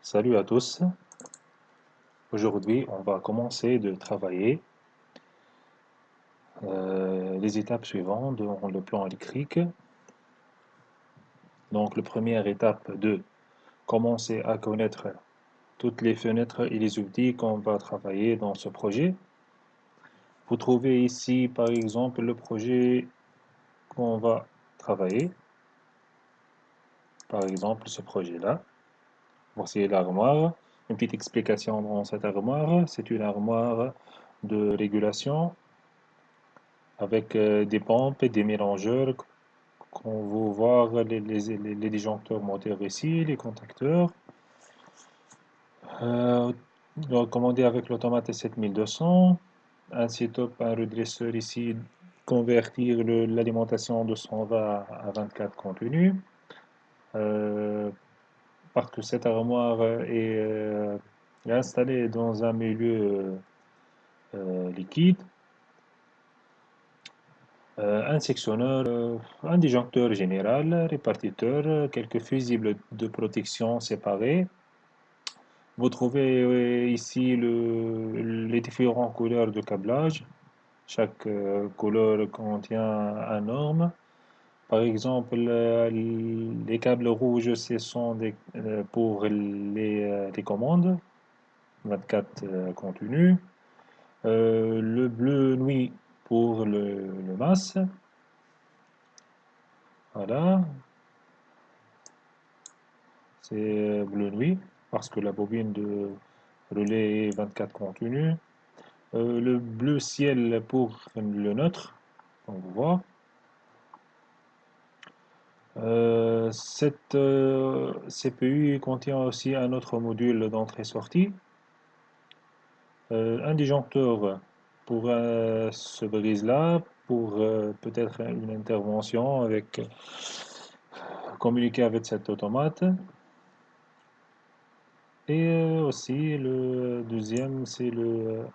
Salut à tous. Aujourd'hui, on va commencer de travailler les étapes suivantes dans le plan électrique. Donc, la première étape de commencer à connaître toutes les fenêtres et les outils qu'on va travailler dans ce projet. Vous trouvez ici, par exemple, le projet qu'on va travailler. Par exemple, ce projet-là. Voici l'armoire. Une petite explication dans cette armoire. C'est une armoire de régulation avec des pompes et des mélangeurs qu'on va voir les disjoncteurs moteurs ici, les contacteurs. Commandé avec l'automate 7200, un setup, un redresseur ici, convertir l'alimentation de 120 à 24 contenus. Parce que cette armoire est installée dans un milieu liquide. Un sectionneur, un disjoncteur général, répartiteur, quelques fusibles de protection séparés. Vous trouvez ici les différentes couleurs de câblage. Chaque couleur contient un norme. Par exemple, les câbles rouges, ce sont pour les commandes, 24 contenus. Le bleu nuit pour le masse. Voilà, c'est bleu nuit parce que la bobine de relais est 24 contenus. Le bleu ciel pour le neutre, on voit. Cette CPU contient aussi un autre module d'entrée-sortie. Un disjoncteur pour ce brise-là, pour peut-être une intervention avec communiquer avec cet automate. Et aussi le deuxième, c'est le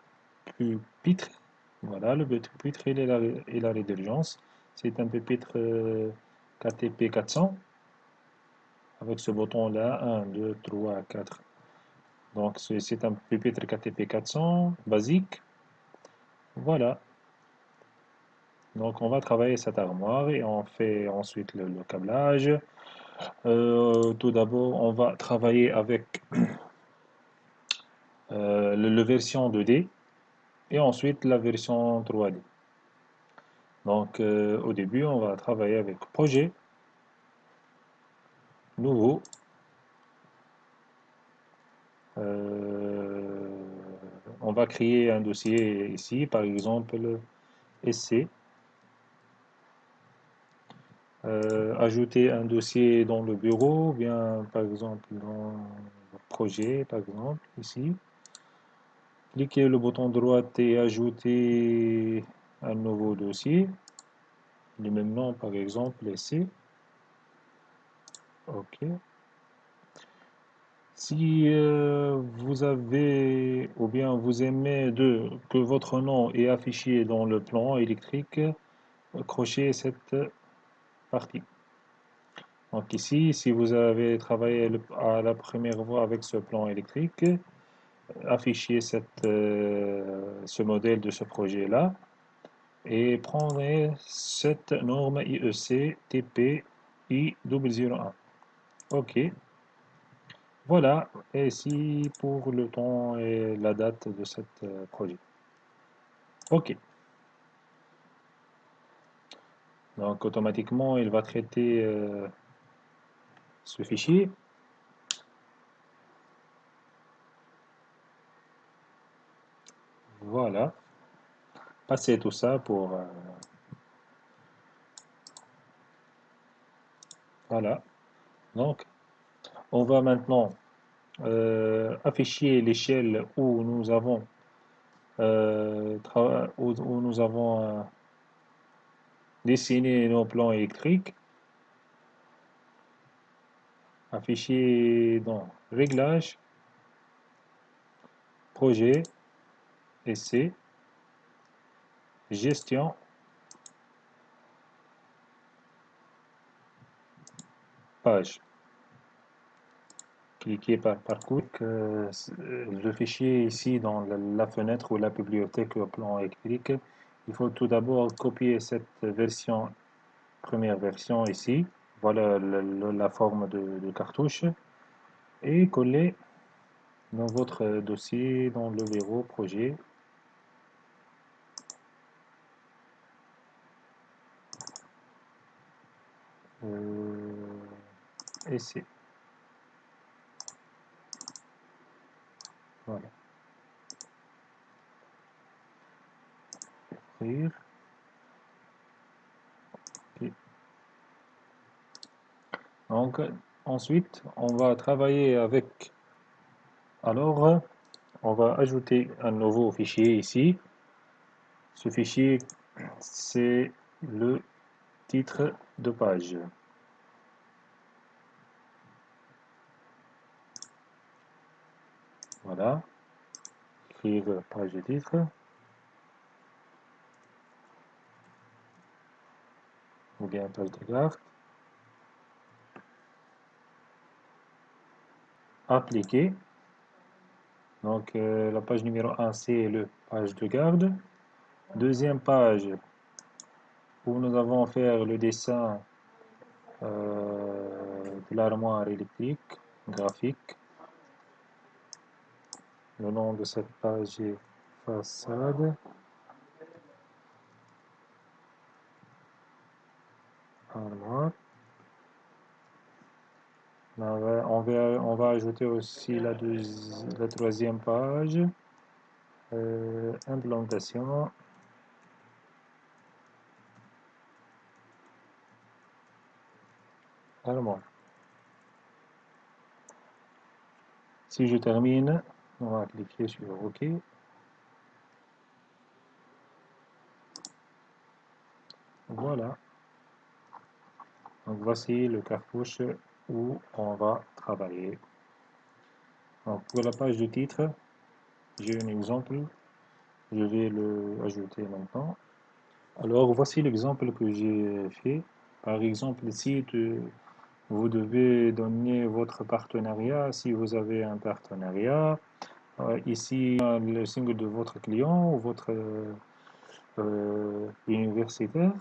pupitre. Voilà, le pupitre et la résilience. C'est un pupitre KTP 400 avec ce bouton-là, 1, 2, 3, 4. Donc c'est un pupitre KTP 400 basique. Voilà. Donc on va travailler cette armoire et on fait ensuite le câblage. Tout d'abord, on va travailler avec le version 2D et ensuite la version 3D. Donc au début, on va travailler avec projet, nouveau, on va créer un dossier ici, par exemple SC, ajouter un dossier dans le bureau, ou bien par exemple dans le projet, par exemple ici. Cliquez le bouton droit et ajouter un nouveau dossier, du même nom par exemple SC. OK. Si vous avez ou bien vous aimez que votre nom est affiché dans le plan électrique, crochez cette partie. Donc ici, si vous avez travaillé à la première fois avec ce plan électrique, affichez ce modèle de ce projet-là et prenez cette norme IEC TP I001. OK. Voilà, et ici pour le temps et la date de ce projet. OK. Donc automatiquement, il va traiter ce fichier. Voilà. Passez tout ça pour... voilà. Donc, on va maintenant afficher l'échelle où nous avons dessiné nos plans électriques. Afficher dans Réglages, Projet, Essai, Gestion, Page. cliquez par parcours. Le fichier ici dans la fenêtre ou la bibliothèque au plan électrique, il faut tout d'abord copier cette version, première version ici. Voilà la forme de cartouche et coller dans votre dossier, dans le verrou projet. Essai. Voilà. Ouvrir. Ok. Donc, ensuite, on va travailler avec. Alors, on va ajouter un nouveau fichier ici. Ce fichier, c'est le titre de page. Voilà. Écrire page de titre. Ou bien page de garde. Appliquer. Donc, la page numéro 1, c'est le page de garde. Deuxième page, où nous avons fait le dessin de l'armoire électrique graphique. Le nom de cette page est façade. Armoire. On va ajouter aussi la troisième page. Implantation. Armoire. Si je termine, on va cliquer sur OK. Voilà. Donc voici le cartouche où on va travailler. Donc pour la page de titre, j'ai un exemple. Je vais le ajouter maintenant. Alors voici l'exemple que j'ai fait. Par exemple, ici, vous devez donner votre partenariat. Si vous avez un partenariat, ici le signe de votre client ou votre universitaire.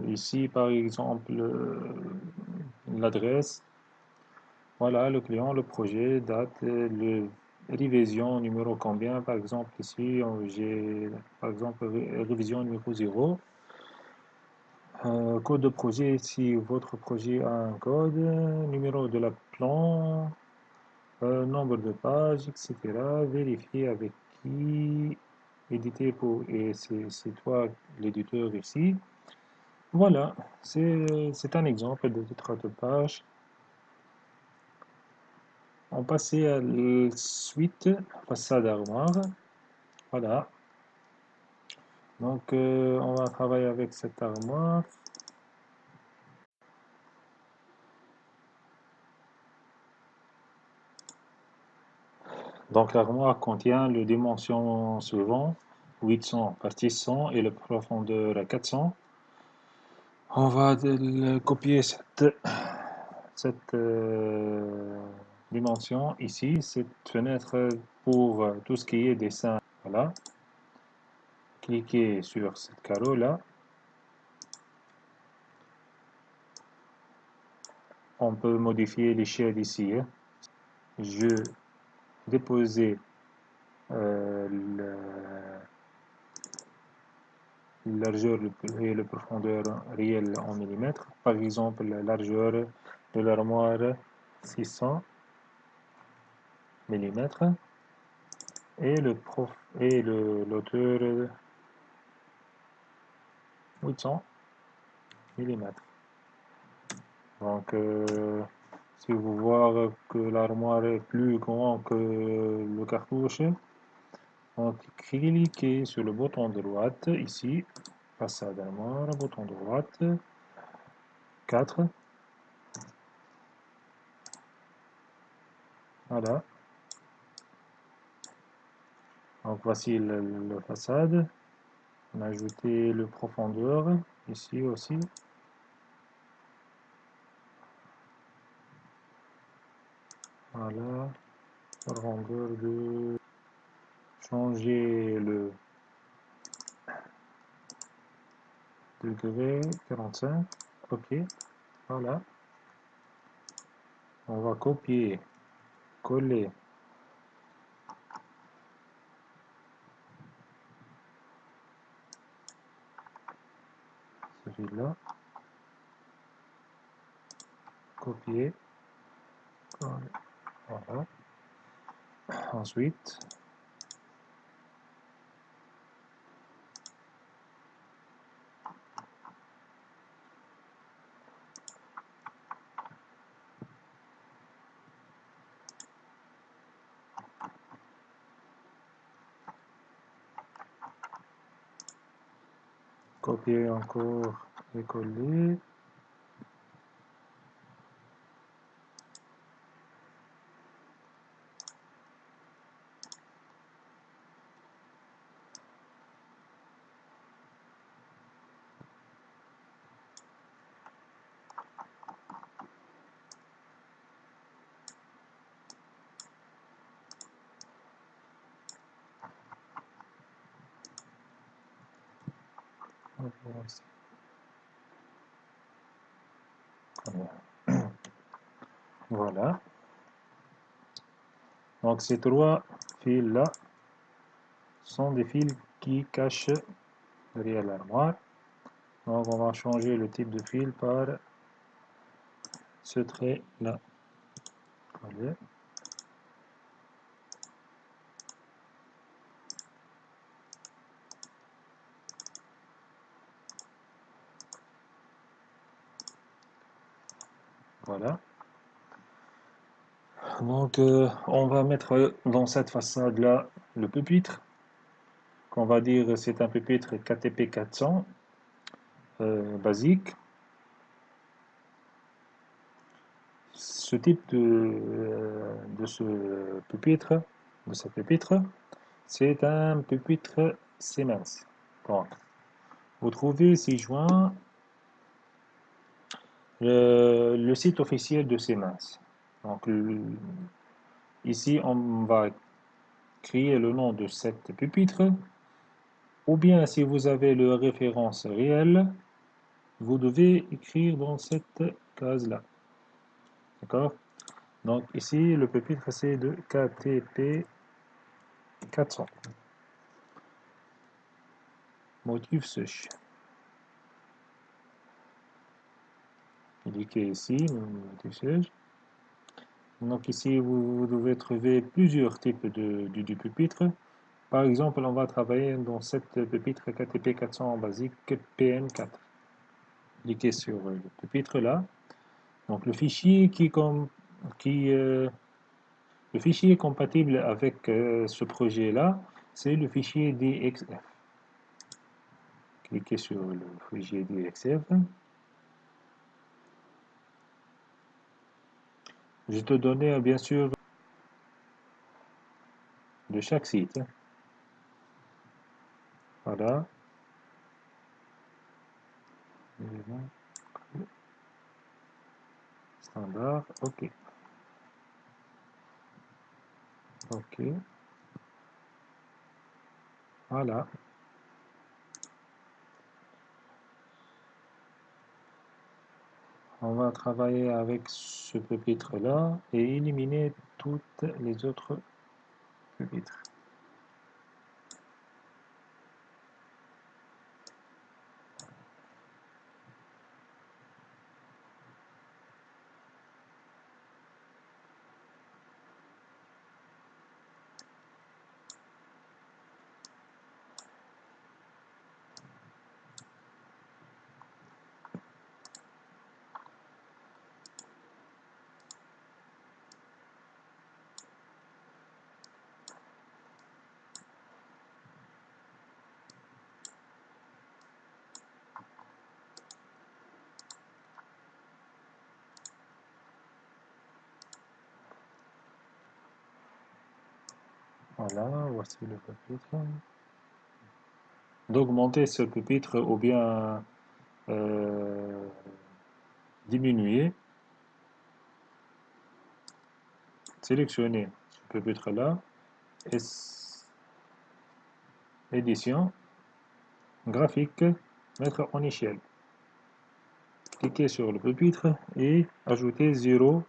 Ici, par exemple, l'adresse. Voilà, le client, le projet, date, le révision numéro combien. Par exemple, ici, j'ai par exemple révision numéro 0. Code de projet, si votre projet a un code, numéro de la plan, nombre de pages, etc. Vérifier avec qui, éditer pour, et c'est toi l'éditeur ici. Voilà, c'est un exemple de titre de page. On passe à la suite, façade armoire. Voilà. Donc, on va travailler avec cette armoire. Donc, l'armoire contient les dimensions suivantes 800 par 600 et la profondeur à 400. On va copier cette dimension ici, cette fenêtre pour tout ce qui est dessin. Voilà. Cliquez sur ce carreau là. On peut modifier l'échelle ici. Je déposer la largeur et la profondeur réelle en millimètres. Par exemple, la largeur de l'armoire 600 millimètres et l'auteur 800 millimètres. Donc, si vous voyez que l'armoire est plus grand que le cartouche, donc cliquez sur le bouton droite ici, façade armoire, bouton droite, 4. Voilà. Donc voici la façade. On a ajouté le profondeur ici aussi. Voilà, grandeur de... Changer le degré, 45. Ok, voilà. On va copier, coller ce fil-là, copier, coller. Voilà. Ensuite, copier encore et coller. Voilà. Donc ces trois fils-là sont des fils qui cachent derrière l'armoire. Donc on va changer le type de fil par ce trait-là. Voilà. Donc on va mettre dans cette façade-là le pupitre, qu'on va dire c'est un pupitre KTP 400 basique. Ce type de ce pupitre, de ce pupitre, c'est un pupitre Siemens. Donc, vous trouvez ci-joint le site officiel de Siemens. Donc, ici, on va créer le nom de cette pupitre, ou bien si vous avez le référence réelle, vous devez écrire dans cette case-là. D'accord? Donc ici, le pupitre, c'est de KTP 400. Motif sèche. Cliquez ici, motif sèche. Donc ici, vous devez trouver plusieurs types du pupitre. Par exemple, on va travailler dans cette pupitre KTP 400 basique PM4. Cliquez sur le pupitre là. Donc le fichier qui, le fichier compatible avec ce projet-là, c'est le fichier DXF. Cliquez sur le fichier DXF. Je te donnais bien sûr de chaque site. Voilà. Standard. OK. OK. Voilà. On va travailler avec ce pupitre-là et éliminer toutes les autres pupitres. Voilà, voici le pupitre. D'augmenter ce pupitre ou bien diminuer sélectionner ce pupitre-là, édition, graphique, mettre en échelle. Cliquez sur le pupitre et ajoutez 0,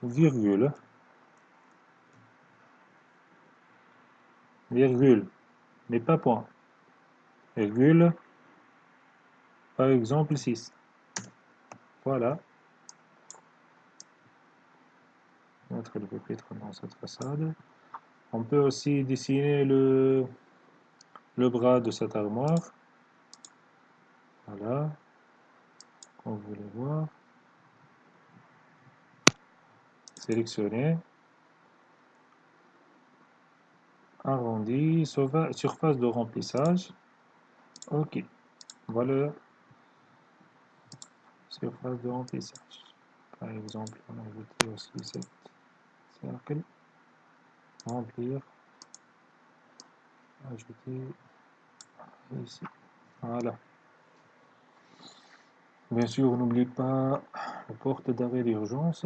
virgule, mais pas point, virgule, par exemple 6. Voilà, mettre le pupitre dans cette façade. On peut aussi dessiner le bras de cette armoire. Voilà, comme vous voulez voir. Sélectionner, arrondi, surface de remplissage. Ok, voilà, surface de remplissage. Par exemple, on a ajouté aussi cette cercle, remplir, ajouter ici. Voilà. Bien sûr, n'oubliez pas la porte d'arrêt d'urgence.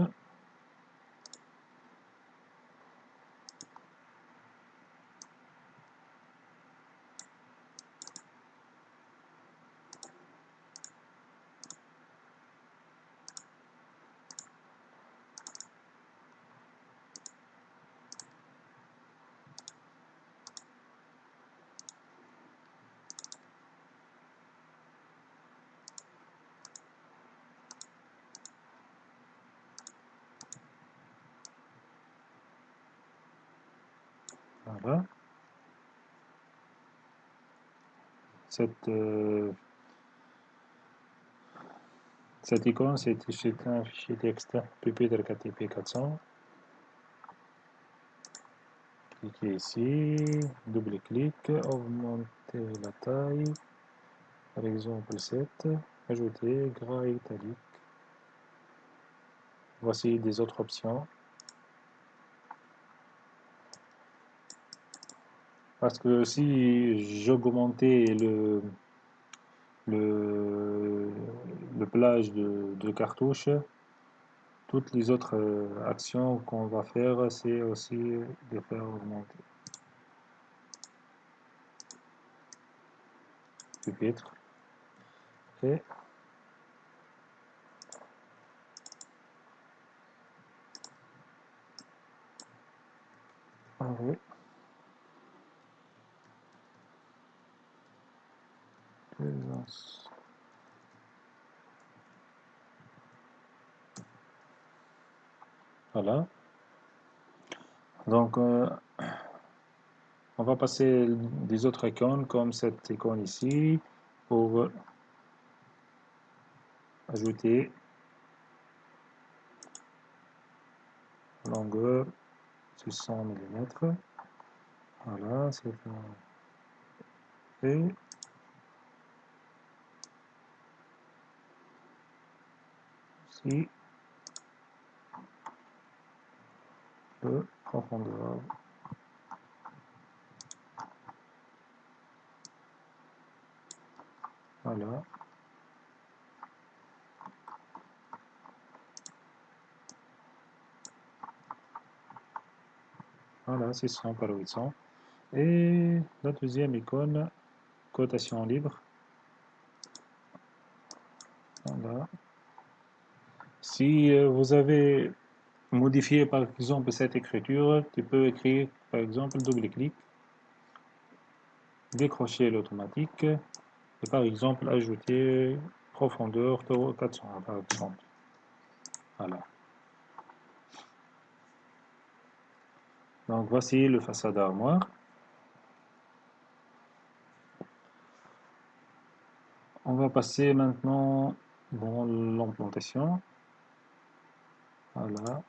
Voilà. Cette icône, c'est un fichier texte pupitre KTP 400. Cliquez ici, double-clic, augmenter la taille, par exemple 7, ajouter gras et italique. Voici des autres options. Parce que si j'augmentais le, le plage de cartouches, toutes les autres actions qu'on va faire, c'est aussi de faire augmenter. Pupitre. Et oui. Voilà. Donc, on va passer des autres icônes comme cette icône ici pour ajouter longueur 600 mm. Voilà, c'est fait. Ici, le profondeur. Voilà. Voilà, 600 par 800. Et la deuxième icône, cotation libre. Voilà. Si vous avez modifié par exemple cette écriture, tu peux écrire par exemple double-clic, décrocher l'automatique et par exemple ajouter profondeur 400 par exemple. Voilà. Donc voici le façade armoire. On va passer maintenant dans l'implantation. Voilà.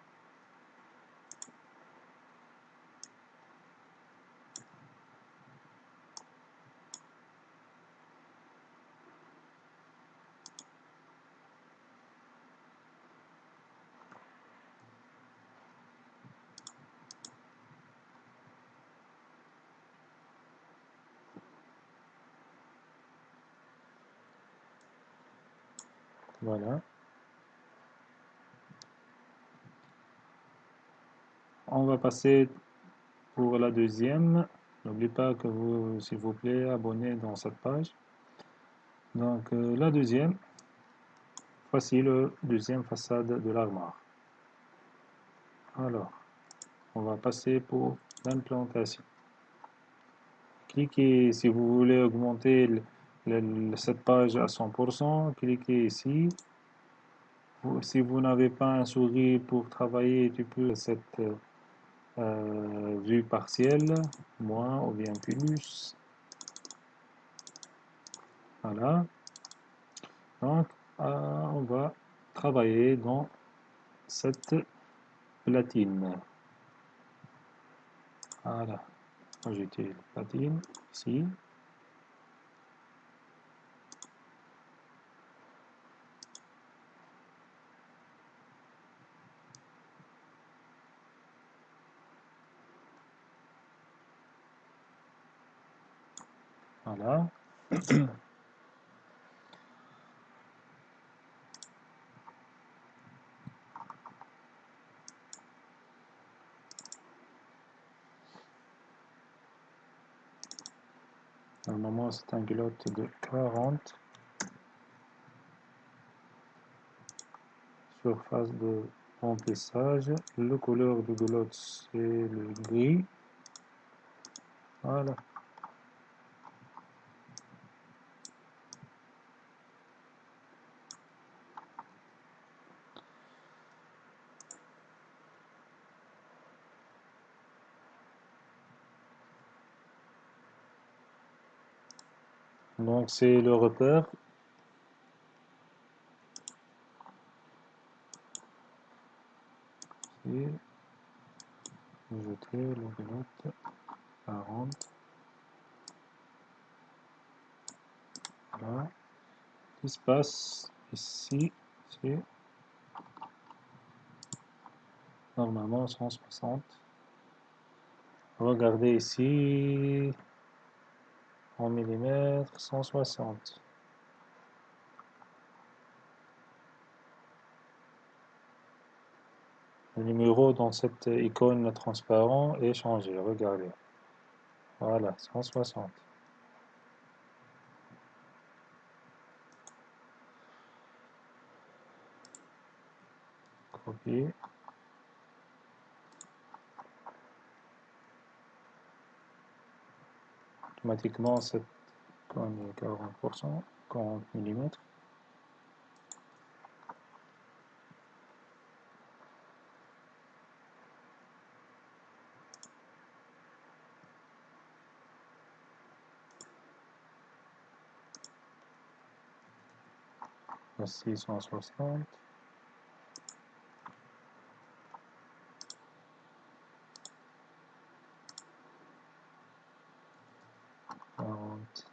Voilà. On va passer pour la deuxième. N'oubliez pas que vous, s'il vous plaît, abonnez dans cette page. Donc la deuxième, voici le deuxième façade de l'armoire. Alors, on va passer pour l'implantation. Cliquez si vous voulez augmenter cette page à 100%, cliquez ici. Si vous n'avez pas un souris pour travailler, tu peux cette vue partielle, moins ou bien plus. Voilà. Donc, on va travailler dans cette platine. Voilà. Ajouter la platine ici. Voilà. Normalement, c'est un culotte de 40. Surface de remplissage. Le couleur de culotte, c'est le gris. Voilà. Donc, c'est le repère. Et ajouter le culotte 40. Voilà. Ce qui se passe ici, c'est normalement 160. Regardez ici, en millimètres, 160. Le numéro dans cette icône transparent est changé. Regardez. Voilà, 160. Copier. Automatiquement, cette icône est 40%, 40 mm. Voici 160. 40.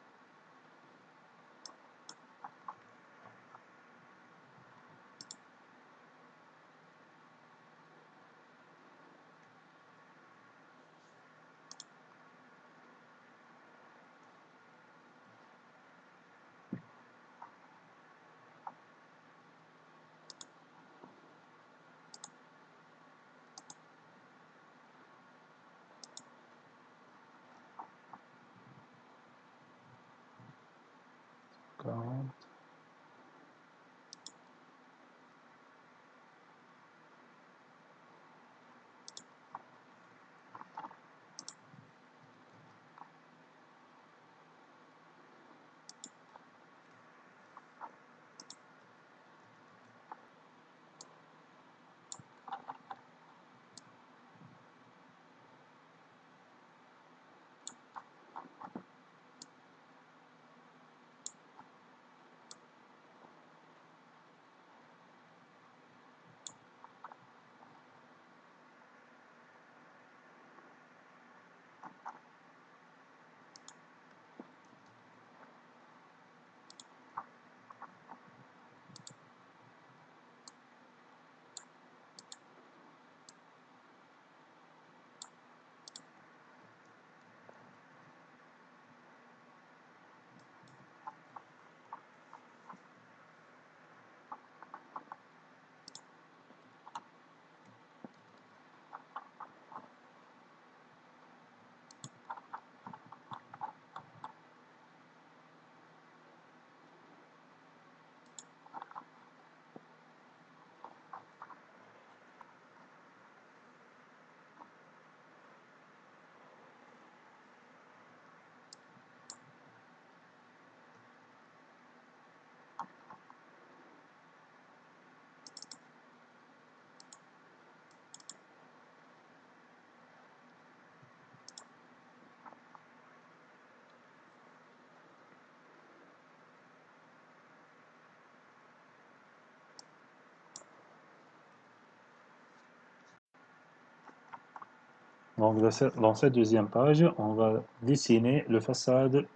Donc, dans cette deuxième page, on va dessiner le façade,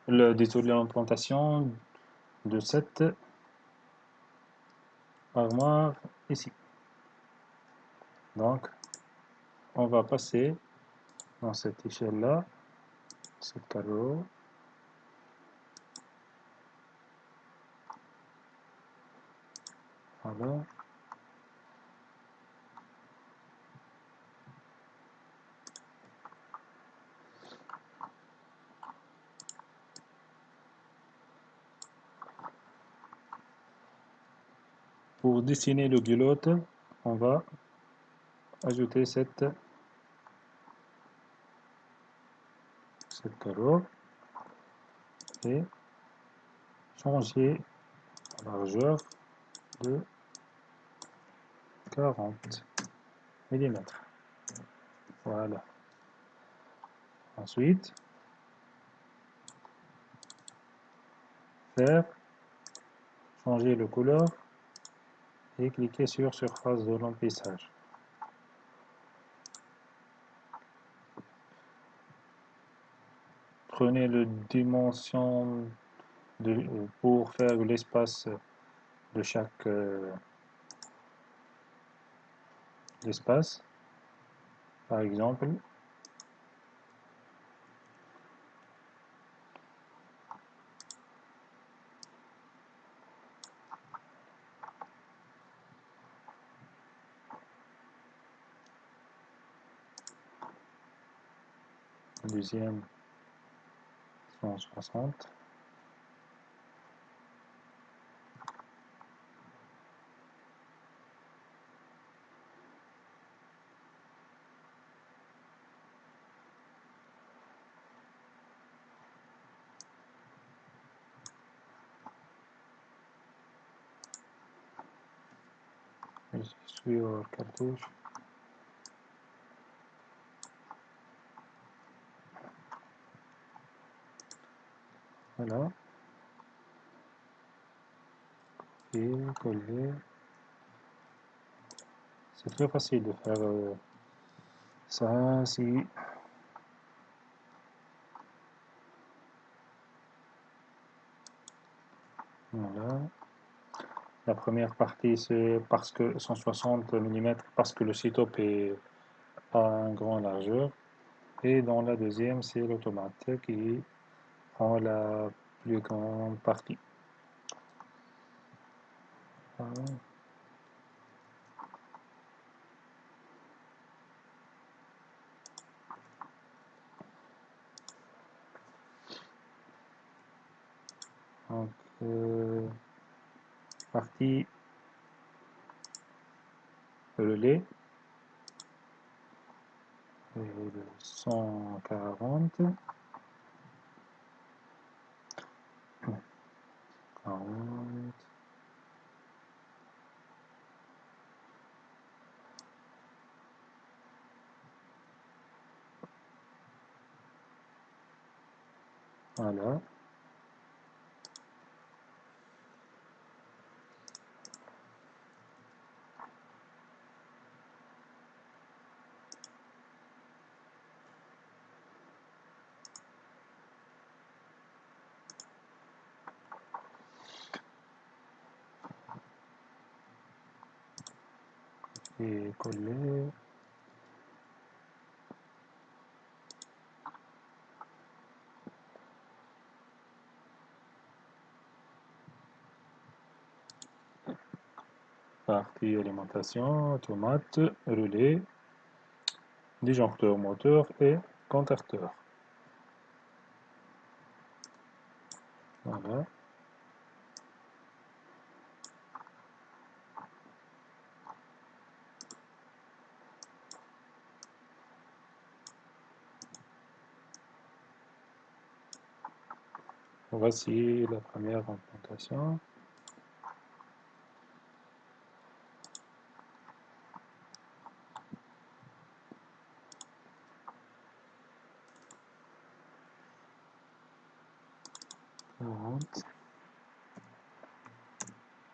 désolé, l'implantation de cette armoire ici. Donc, on va passer dans cette échelle-là, cette carreau. Voilà. Pour dessiner le guelotte, on va ajouter cette carreau et changer la largeur de 40 millimètres. Voilà. Ensuite, faire, changer le couleur et cliquer sur surface de remplissage. Prenez le dimension pour faire l'espace de chaque espace. Par exemple, le deuxième 160. Je suis au cartouche. Voilà. Et coller. C'est très facile de faire ça si voilà. La première partie c'est parce que 160 mm parce que le setup est à une grande largeur et dans la deuxième c'est l'automate qui prend la plus grande partie. Voilà. Donc partie relais et le 140 40. Voilà. Et coller. Partie alimentation, tomate, relais, disjoncteur moteur et contacteur. Voilà. Voici la première implantation.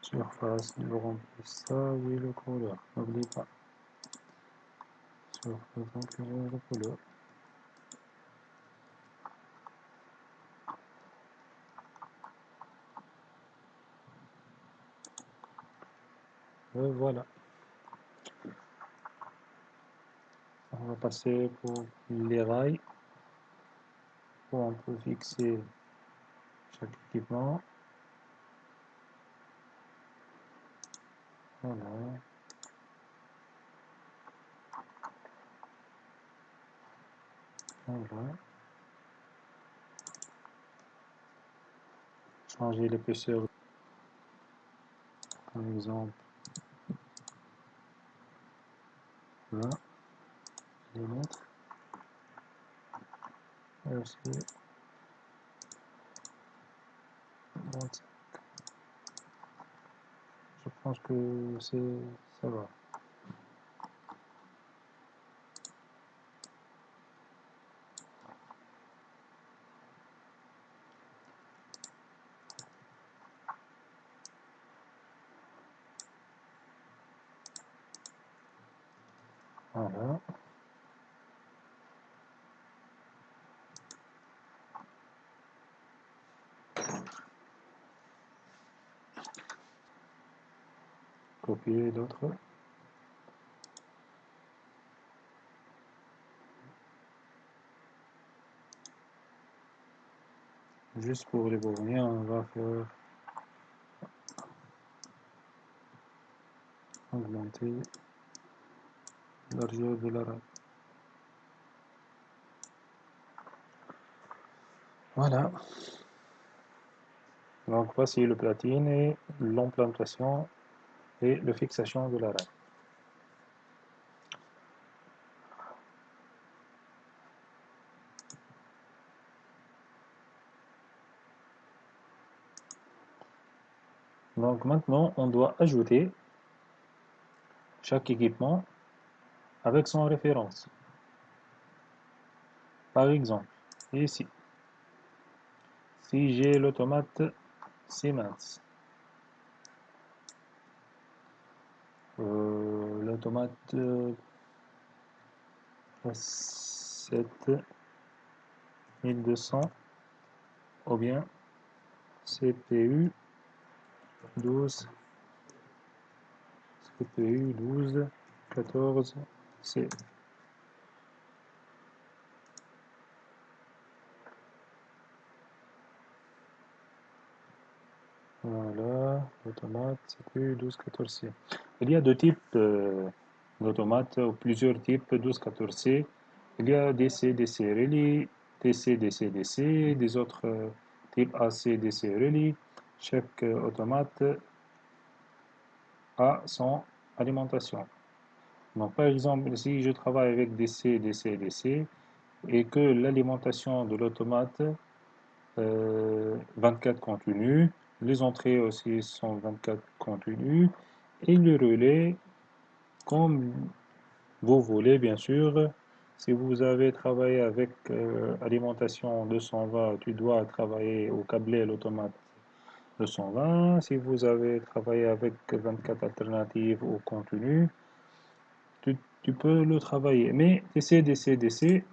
Surface du remplissage et le couleur. N'oublie pas. représente le couleur. Et voilà. On va passer pour les rails, où on peut fixer chaque équipement. Voilà. Voilà. Changer l'épaisseur, par exemple, 20 mm. Et aussi 25. Je pense que ça va. Voilà. Copier d'autres. Juste pour les borniers, on va faire augmenter la largeur de la rame. Voilà. Donc voici le platine et l'implantation et la fixation de la rame. Donc maintenant, on doit ajouter chaque équipement avec son référence. Par exemple, ici, si j'ai l'automate Siemens, l'automate S7 1200 ou bien CPU 12 CPU 12 14 C. Voilà, automate CPU 12 14 C. Il y a deux types d'automates, ou plusieurs types 12 14 C. Il y a DC DC Relay, DC DC DC, des autres types AC DC Relay. Chaque automate a son alimentation. Donc, par exemple, si je travaille avec DC, DC, DC, et que l'alimentation de l'automate 24 continues, les entrées aussi sont 24 continues, et le relais, comme vous voulez, bien sûr, si vous avez travaillé avec alimentation 220, tu dois travailler au câblé l'automate 220. Si vous avez travaillé avec 24 alternatives au continu, tu peux le travailler. Mais DC, DC, DC,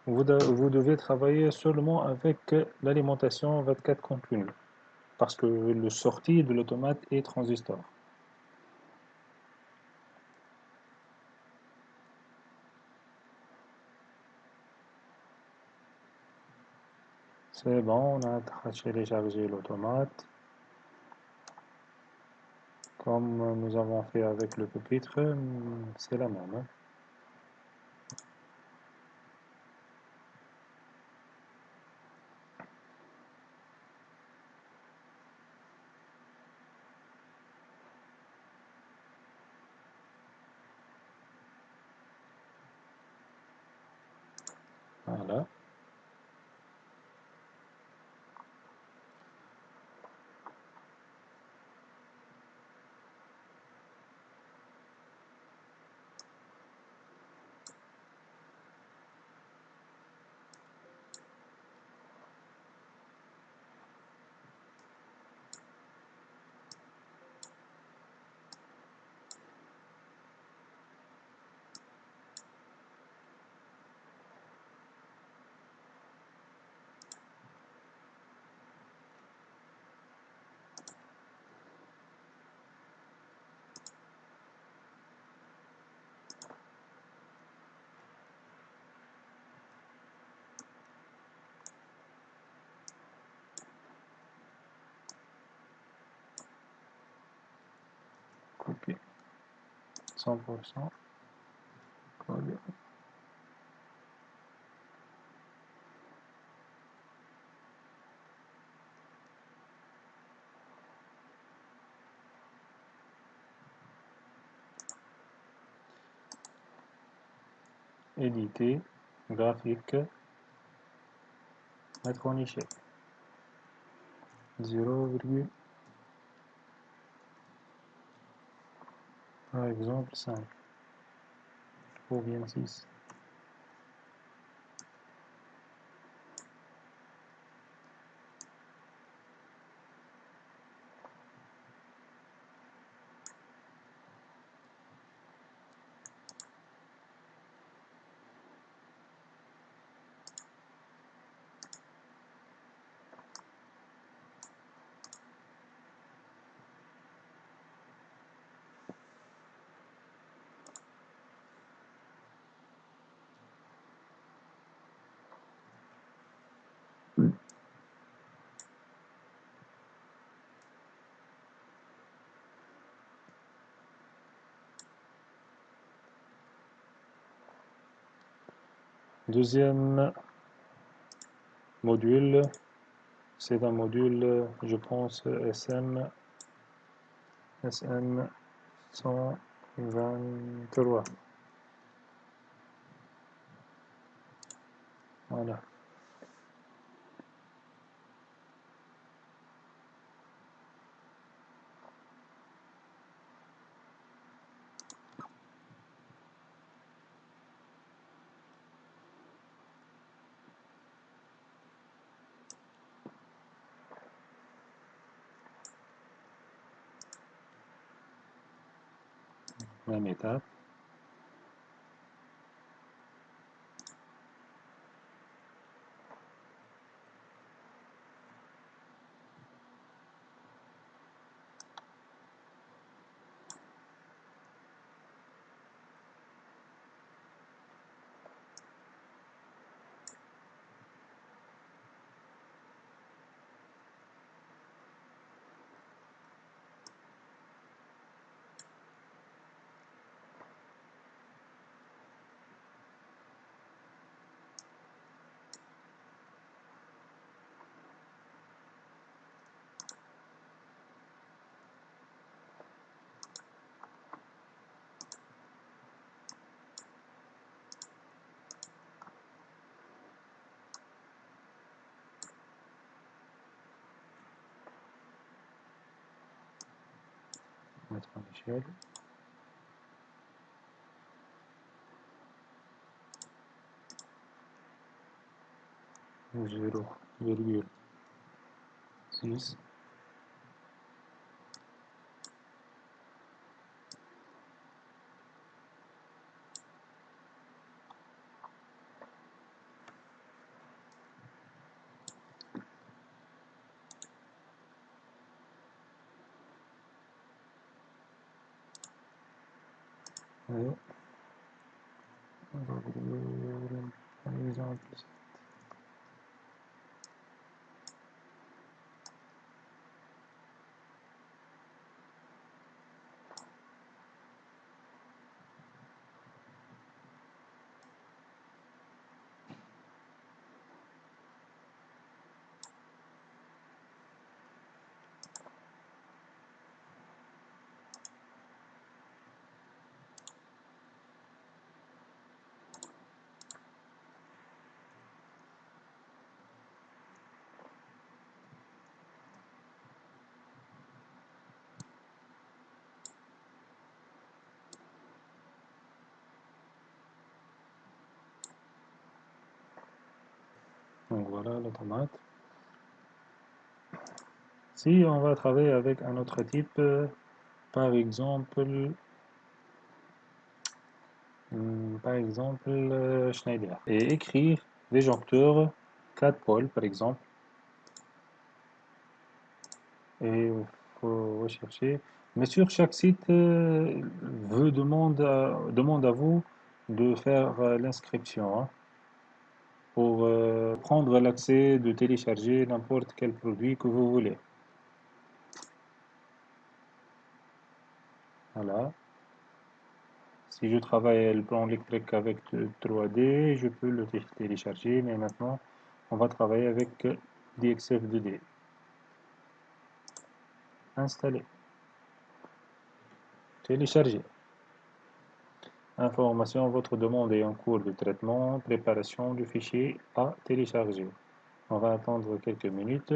vous devez travailler seulement avec l'alimentation 24 continue. Parce que le sortie de l'automate est transistor. C'est bon, on a téléchargé l'automate. Comme nous avons fait avec le pupitre, c'est la même. Voilà. Copier 100%. Coller. Éditer, graphique, mettre en échelle. 0, par exemple 5 ou bien 6. Deuxième module, c'est un module, je pense, SM 123. Voilà. Même étape. Mettre en échelle. Zéro virgule 6. Et, par exemple, donc voilà l'automate. Si on va travailler avec un autre type, par exemple, Schneider, et écrire disjoncteur 4 pôles par exemple, et il faut rechercher. Mais sur chaque site demande à vous de faire l'inscription, hein, pour prendre l'accès de télécharger n'importe quel produit que vous voulez. Voilà. Si je travaille le plan électrique avec 3D, je peux le télécharger, mais maintenant, on va travailler avec DXF 2D. Installer. Télécharger. Information, votre demande est en cours de traitement. Préparation du fichier à télécharger. On va attendre quelques minutes.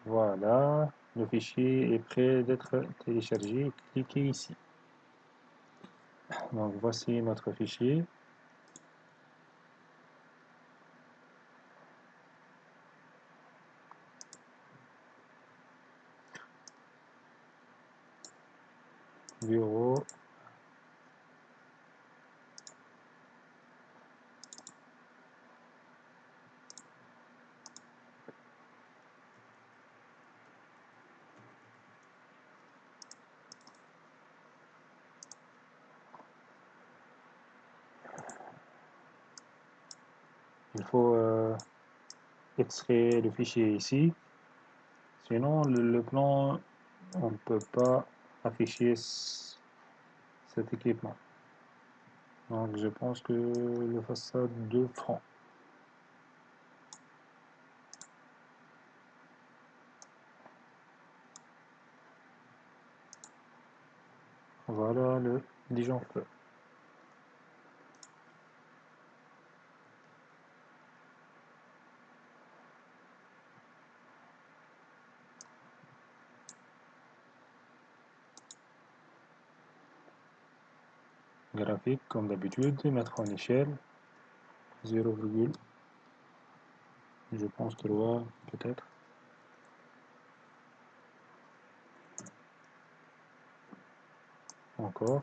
Voilà, le fichier est prêt d'être téléchargé. Cliquez ici. Donc voici notre fichier. Bureau. Il faut extraire le fichier ici. Sinon, le plan, on ne peut pas afficher cet équipement. Donc, je pense que le façade de francs. Voilà le disjoncteur. Graphique, comme d'habitude, mettre en échelle 0, je pense 3 peut-être. Encore.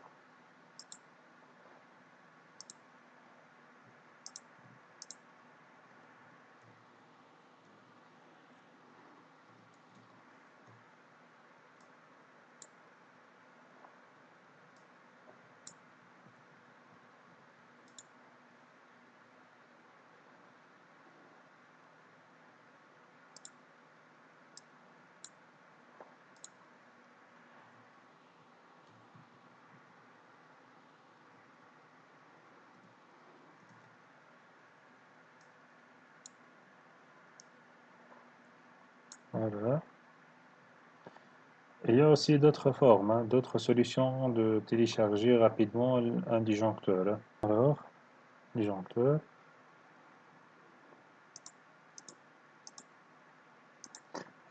Voilà. Il y a aussi d'autres formes, hein, d'autres solutions de télécharger rapidement un disjoncteur. Alors, disjoncteur.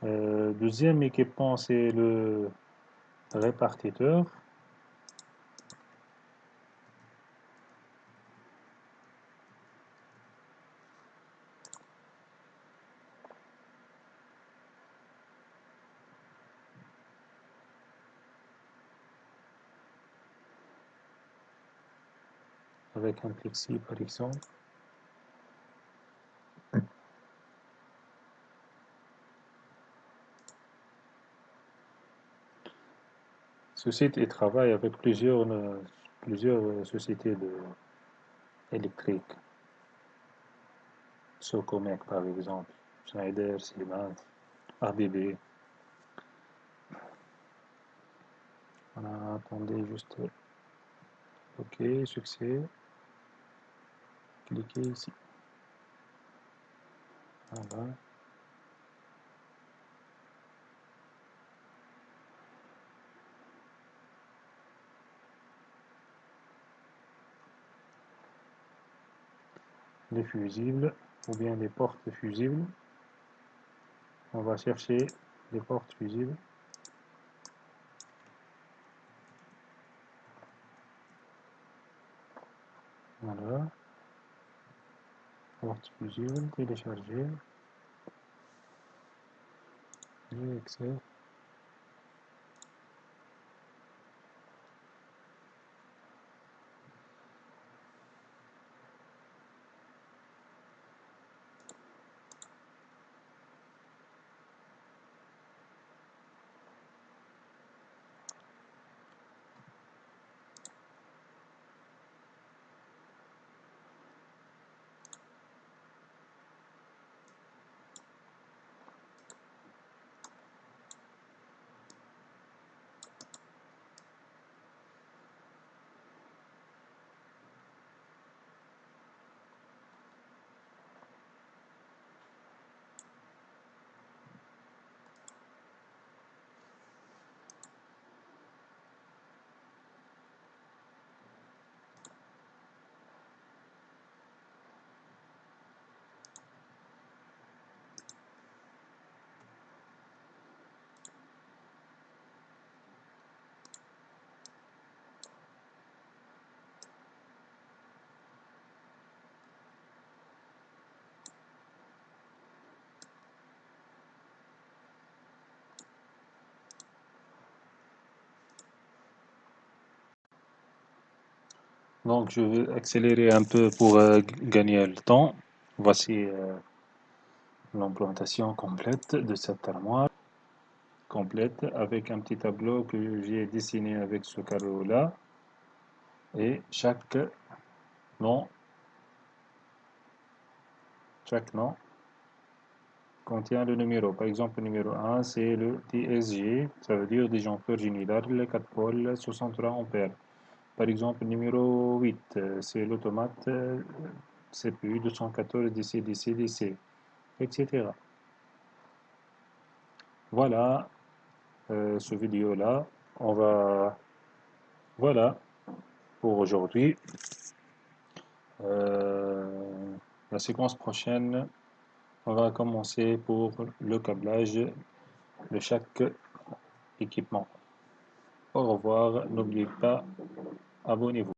Deuxième équipement, c'est le répartiteur. Avec un plexi par exemple. Ce site il travaille avec plusieurs sociétés électriques. Socomec par exemple, Schneider, Siemens, ABB. Voilà, attendez juste. OK, succès. Cliquez ici. Voilà. Les fusibles ou bien les portes fusibles. On va chercher les portes fusibles. Voilà. Porte fusible, télécharger. Et accès. Donc je vais accélérer un peu pour gagner le temps. Voici l'implantation complète de cette armoire, complète avec un petit tableau que j'ai dessiné avec ce carreau-là. Et nom, chaque nom contient le numéro. Par exemple, le numéro 1, c'est le DSG, ça veut dire disjoncteur général 4 pôles 63 ampères. Par exemple, numéro 8, c'est l'automate CPU 214 DC DC DC, etc. Voilà ce vidéo-là. On va, voilà pour aujourd'hui. Euh, la séquence prochaine, on va commencer pour le câblage de chaque équipement. Au revoir, n'oubliez pas, abonnez-vous.